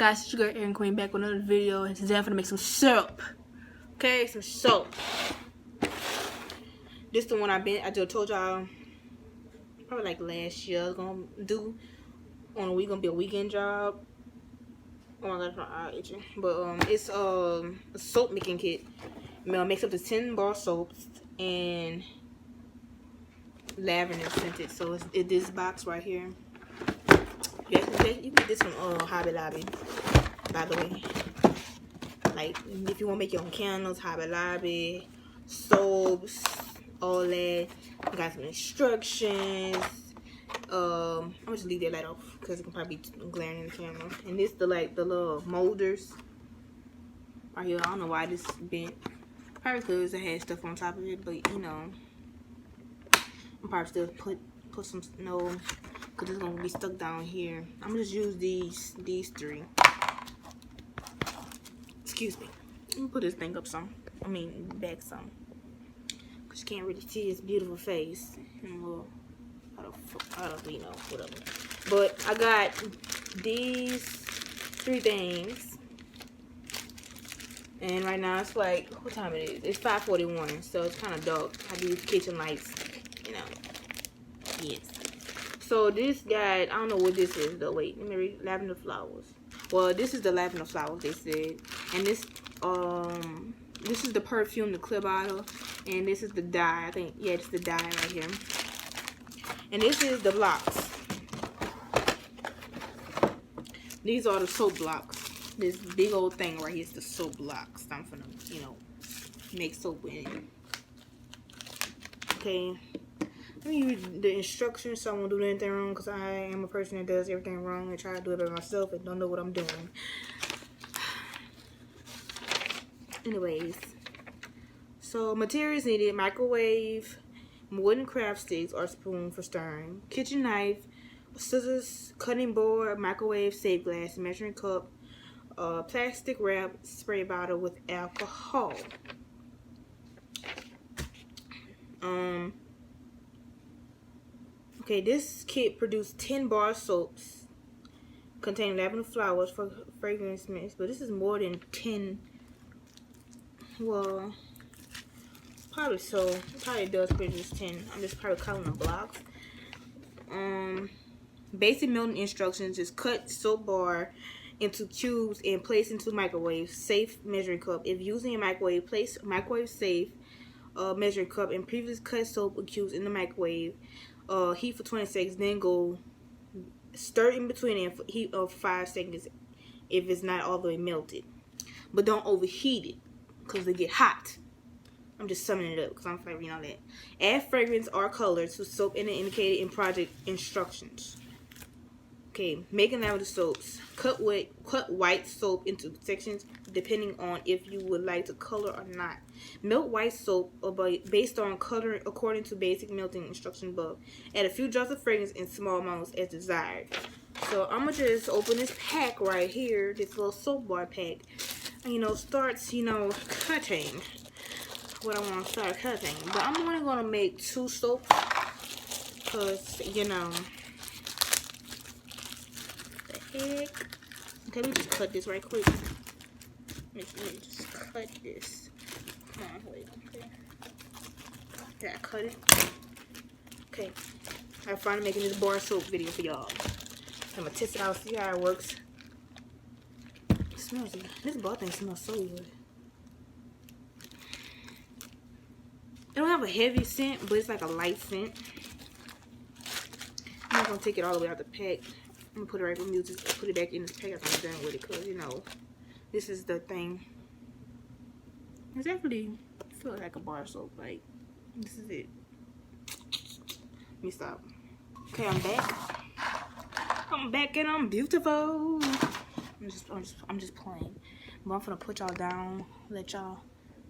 Guys, it's your girl Erin Queen back with another video, and today I'm gonna make some syrup. Okay, some soap. This the one I just told y'all probably like last year I was gonna do on a week, gonna be a weekend job. Oh my gosh, my eye itching. But it's a soap making kit. Makes up to 10 bar soaps and lavender scented. So it's this box right here. You can get this from Hobby Lobby, by the way. Like, if you want to make your own candles, Hobby Lobby, soaps, all that. You got some instructions. I'm gonna just leave that light off because it can probably be glaring in the camera. And this the little molders right here. I don't know why this bent. Probably because it had stuff on top of it, but you know, I'm probably still put some snow. Cause it's gonna be stuck down here. I'm gonna just use these three. Excuse me. Let me put this thing up some. I mean back some. Cause you can't really see his beautiful face. And well, I don't really know, whatever. But I got these three things. And right now it's like, what time it is? It's 5:41, so it's kind of dark. I do kitchen lights, you know. Yes. So this guy, I don't know what this is though. Wait, let me read. Lavender flowers. Well, this is the lavender flowers they said, and this is the perfume, the clear bottle, and this is the dye. I think it's the dye right here. And this is the blocks. These are the soap blocks. This big old thing right here is the soap blocks. I'm gonna, you know, make soap with it. Okay. Let me read the instructions so I won't do anything wrong, because I am a person that does everything wrong and try to do it by myself and don't know what I'm doing. Anyways, so materials needed: microwave, wooden craft sticks or spoon for stirring, kitchen knife, scissors, cutting board, microwave safe glass, measuring cup, plastic wrap spray bottle with alcohol. Okay, this kit produced 10 bar soaps containing lavender flowers for fragrance mix, but this is more than 10. Well, probably so. It probably does produce 10. I'm just probably counting the blocks. Basic melting instructions is cut soap bar into cubes and place into microwave. Safe measuring cup. If using a microwave, place microwave safe measuring cup and previously cut soap cubes in the microwave. Heat for 20 seconds, then go stir in between and heat of 5 seconds if it's not all the way melted. But don't overheat it because they get hot. I'm just summing it up because I'm flavoring all that. Add fragrance or color to soap indicated in project instructions. Okay, making lavender soaps. Cut white soap into sections depending on if you would like to color or not. Melt white soap based on coloring according to basic melting instruction above. Add a few drops of fragrance in small amounts as desired. So I'm gonna just open this pack right here, this little soap bar pack. And, you know, starts, you know, cutting what I want to start cutting. But I'm only gonna make 2 soaps because, you know. Heck. Okay, let me just cut this right quick. Let me just cut this. Come on, wait. Okay. Yeah, I cut it. Okay. I'm finally making this bar soap video for y'all. I'm gonna test it out, see how it works. It smells good. This bar thing smells so good. It don't have a heavy scent, but it's like a light scent. I'm not gonna take it all the way out the pack. I'm gonna put it right with me, just put it back in this pack after I'm done with it, because you know, this is the thing. It's actually feels like a bar soap. Like, this is it. Let me stop. Okay, I'm back. I'm back and I'm beautiful. I'm just playing. But I'm gonna put y'all down, let y'all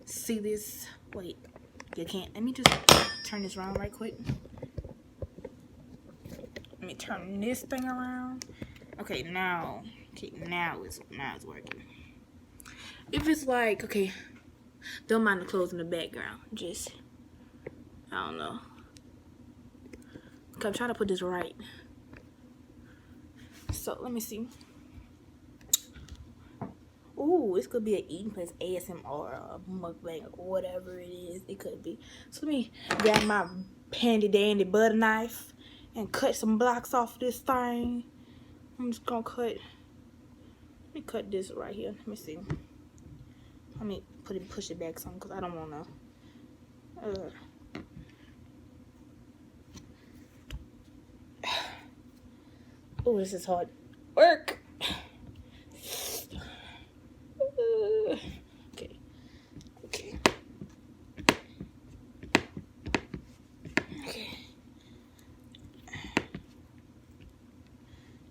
see this. Wait, you can't. Let me just turn this around right quick. Let me turn this thing around. Okay, now it's working. If it's like, okay, don't mind the clothes in the background. Just, I don't know. Okay, I'm trying to put this right. So let me see. Ooh, this could be an eating place, ASMR, or a mukbang, or whatever it is. It could be. So let me grab my handy dandy butter knife and cut some blocks off this thing. I'm just gonna cut. Let me cut this right here. Let me see. Let me push it back some because I don't wanna. Oh, this is hard work. Okay. Okay. Okay.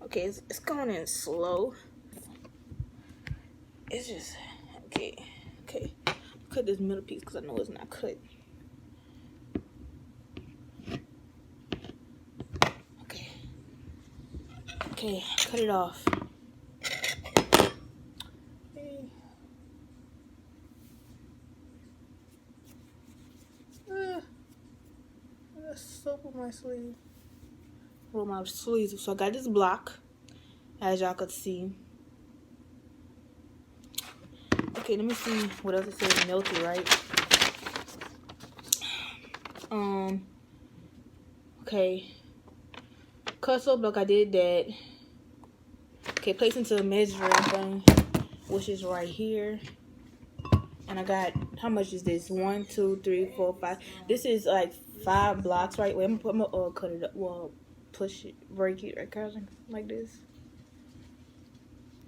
Okay, it's going in slow. It's just okay. Okay. Cut this middle piece because I know it's not cut. Okay. Okay, cut it off. Soap on my sleeve. Roll my sleeves. So I got this block, as y'all could see. Okay, let me see what else it says. Melted, right? Okay. Cut soap block. I did that. Okay, place into a measuring thing, which is right here. And I got, how much is this? 1, 2, 3, 4, 5. This is like 5 blocks, right? Wait, I'm gonna cut it up. Well, push it, break it, right, cousin? Like this.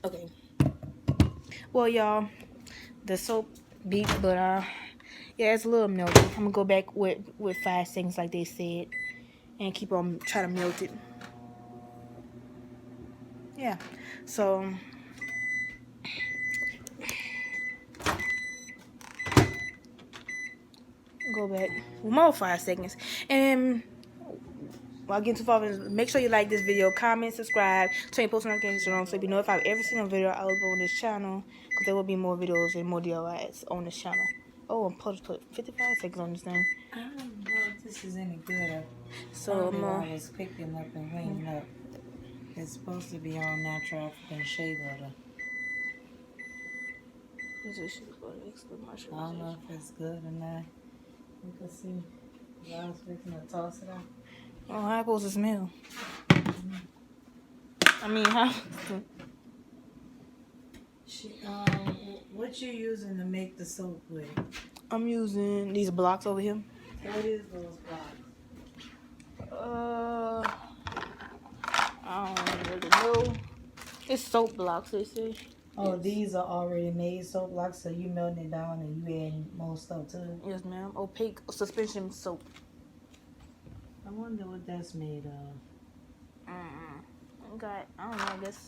Okay. Well, y'all, the soap beat, but yeah, it's a little melted. I'm gonna go back with 5 seconds, like they said, and keep on trying to melt it. Yeah. So. Go back more 5 seconds, and while getting too far, make sure you like this video, comment, subscribe, turn your post notifications on so you know if I've ever seen a video I upload on this channel, because there will be more videos and more DIYs on this channel. Oh, I'm supposed to put 55 seconds on this thing. I don't know if this is any good. So I was picking up and cleaning up. It's supposed to be all natural African shea butter. I don't know if it's good or not. You can see. I was fixing to toss it out. Oh, how supposed to smell? I mean, how? What you using to make the soap with? I'm using these blocks over here. What is those blocks? I don't really know. It's soap blocks, they say. Oh, yes. These are already made soap blocks, so you melting it down and you adding more stuff to it? Yes, ma'am. Opaque suspension soap. I wonder what that's made of. I don't know, I guess.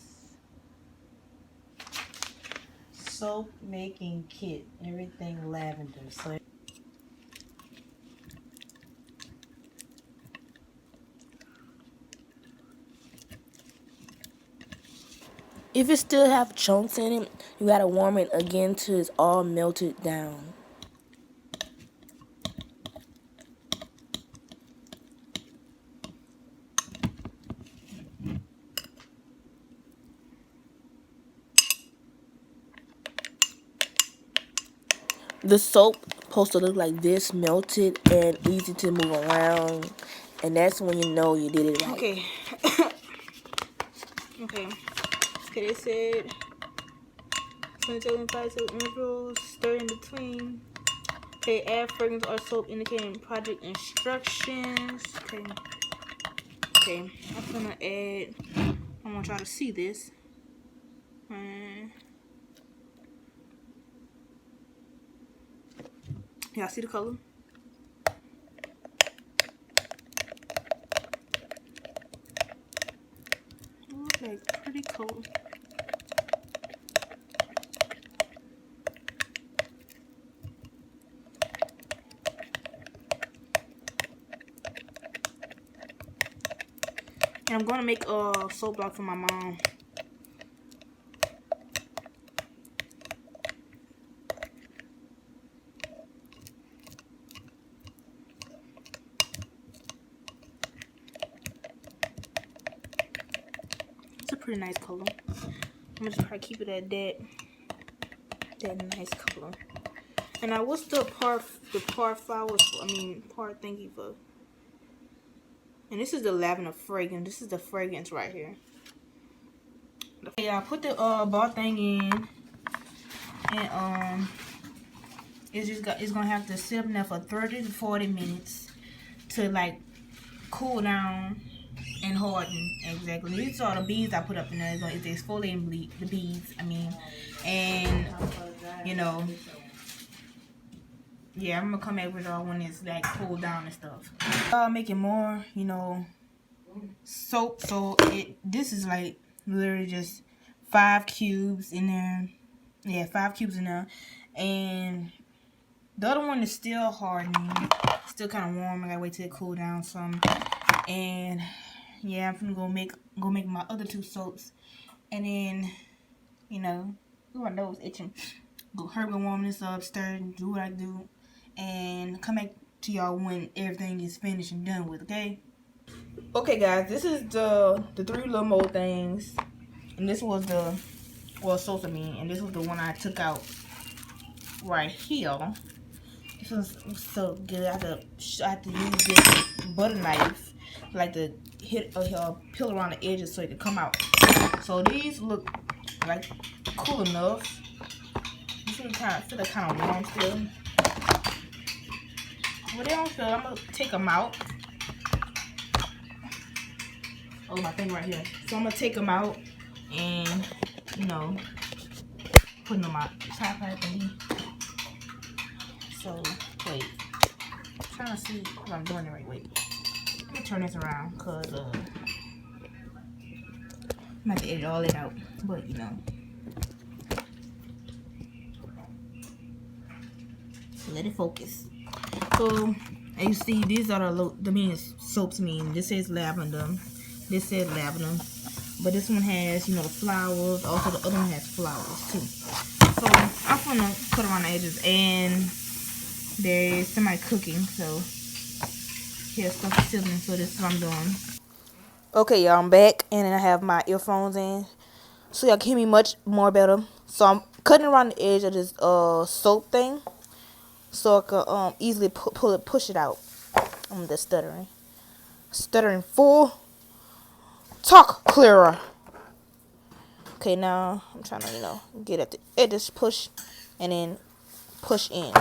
Soap making kit. Everything lavender. So if it still have chunks in it, you gotta warm it again till it's all melted down. The soap supposed to look like this, melted and easy to move around, and that's when you know you did it right. Okay. Okay. Okay, they said 22 and 5 intervals, stir in between. Okay, add fragrance or soap indicating project instructions. Okay. Okay, I'm gonna add. I want y'all to see this. Y'all see the color? Okay, pretty cool. And I'm gonna make a soap block for my mom. It's a pretty nice color. I'm gonna just try to keep it at that. That nice color. And now, what's the par flowers? Par thingy for? And this is the lavender fragrance. This is the fragrance right here. Okay, I put the ball thing in, and it's gonna have to sit up there for 30 to 40 minutes to like cool down and harden. Exactly. These are the beads I put up in there. It's exfoliating the beads. And you know, yeah, I'm gonna come back with y'all when it's like cooled down and stuff. Making more, soap. So this is like literally just 5 cubes in there. Yeah, 5 cubes in there, and the other one is still hardening, still kind of warm. I gotta wait till it cool down some. And yeah, I'm gonna go make my other 2 soaps, and then my nose itching. Go warm this up, stir, do what I do, and come back to y'all when everything is finished and done with. Okay, guys, this is the 3 little mold things, and this was the soaps and this was the one I took out right here. This was so good. I had to use this butter knife, like to hit a peel around the edges so it could come out. So these look like cool enough. This one feel like kind of warm still. But they don't feel. I'm gonna take them out. Oh, my thing right here. So I'm gonna take them out and putting them out. Tripod thingy. So wait. I'm trying to see if I'm doing the right way. Let me turn this around because I'm about to edit all it out. But let it focus. So as you see, these are the soaps. This says lavender. This says lavender. But this one has, the flowers. Also, the other one has flowers too. So I'm gonna put around the edges, and there's somebody cooking. So here's stuff sizzling. So this is what I'm doing. Okay, y'all, I'm back, and I have my earphones in, so y'all can hear me much more better. So I'm cutting around the edge of this soap thing, so I can easily push it out. I'm just stuttering full. Talk clearer. Okay, now I'm trying to get at the edges, push, and then push in.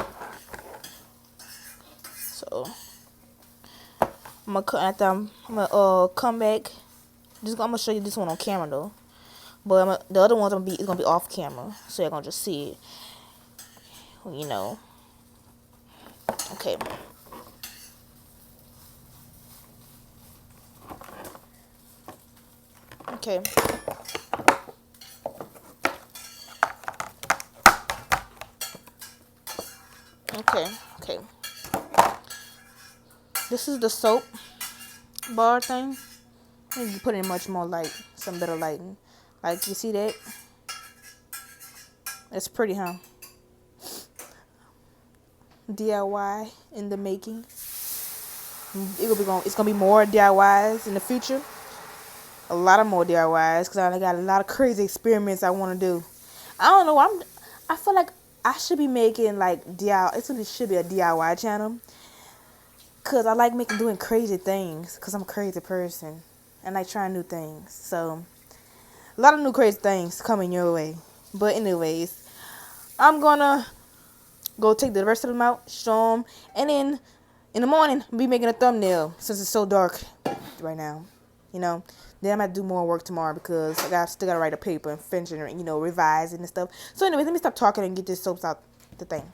So I'm gonna come back. I'm gonna show you this one on camera though, but the other one's gonna be off camera, so you're gonna just see it. Okay. Okay. Okay. This is the soap bar thing. I need to put in much more light, some better lighting. Like, you see that? It's pretty, huh? DIY in the making. It's gonna be more DIYs in the future. A lot of more DIYs because I got a lot of crazy experiments I want to do. I don't know. I feel like I should be making like DIY. It should be a DIY channel because I like doing crazy things because I'm a crazy person and I like trying new things. So a lot of new crazy things coming your way. But anyways, I'm gonna go take the rest of them out, show them, and then in the morning I'll be making a thumbnail since it's so dark right now. Then I'm gonna do more work tomorrow because I still gotta write a paper and finish it, revise it and stuff. So anyway, let me stop talking and get this soaps out the thing.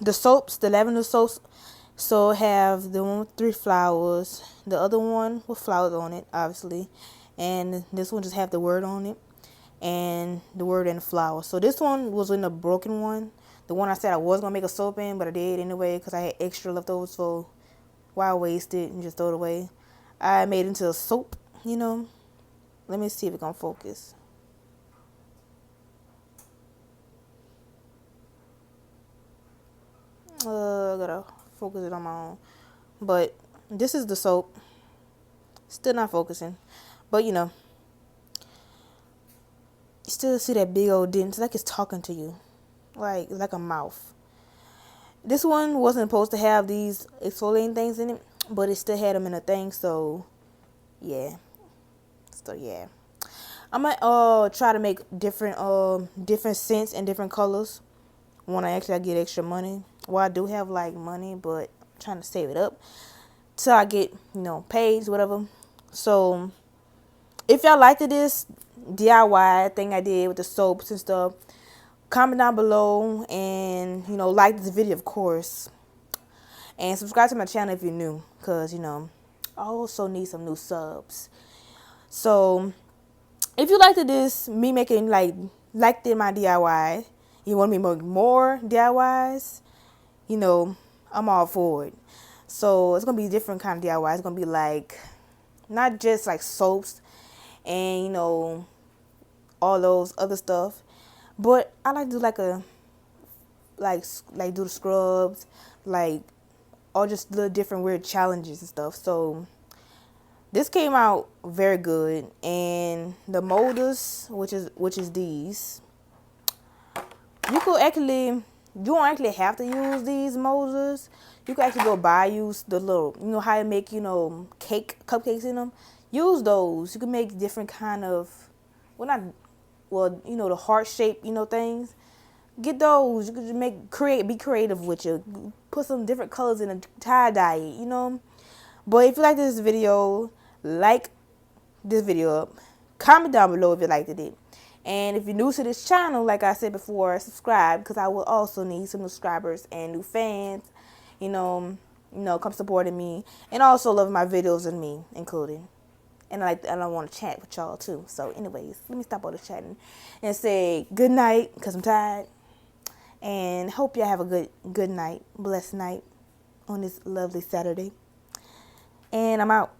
the soaps, the lavender soaps. So have the one with 3 flowers, the other one with flowers on it, obviously, and this one just have the word on it, and the word and the flower. So this one was in a broken one, the one I said I was gonna make a soap in, but I did anyway because I had extra leftovers. So why waste it and just throw it away? I made it into a soap, you know. Let me see if it gonna focus. I gotta focus it on my own. But this is the soap. Still not focusing. But you know, you still see that big old dent. It's like it's talking to you. Like a mouth. This one wasn't supposed to have these exfoliating things in it, but it still had them in a thing, so yeah. So yeah. I might try to make different scents and different colors when I actually get extra money. Well, I do have like money, but I'm trying to save it up till I get, paid, whatever. So if y'all liked this DIY thing I did with the soaps and stuff, comment down below and like this video, of course, and subscribe to my channel if you're new, because I also need some new subs. So if you liked this, me making my DIY, you want me to make more DIYs, I'm all for it. So it's gonna be different kind of DIY. It's gonna be like not just like soaps and all those other stuff, but I like to do like do the scrubs, like all just little different weird challenges and stuff. So this came out very good, and the molders, which is these, you don't actually have to use these molders. You can actually go buy the little, how to make cupcakes in them. Use those. You can make different kind of, the heart shape things. Get those. You can be creative with you. Put some different colors in a tie dye. But if you like this video, like this video up. Comment down below if you liked it. And if you're new to this channel, like I said before, subscribe, because I will also need some new subscribers and new fans. Come supporting me, and also love my videos and me included. And I want to chat with y'all too. So, anyways, let me stop all the chatting and say good night, because I'm tired. And hope y'all have a good night, blessed night on this lovely Saturday. And I'm out.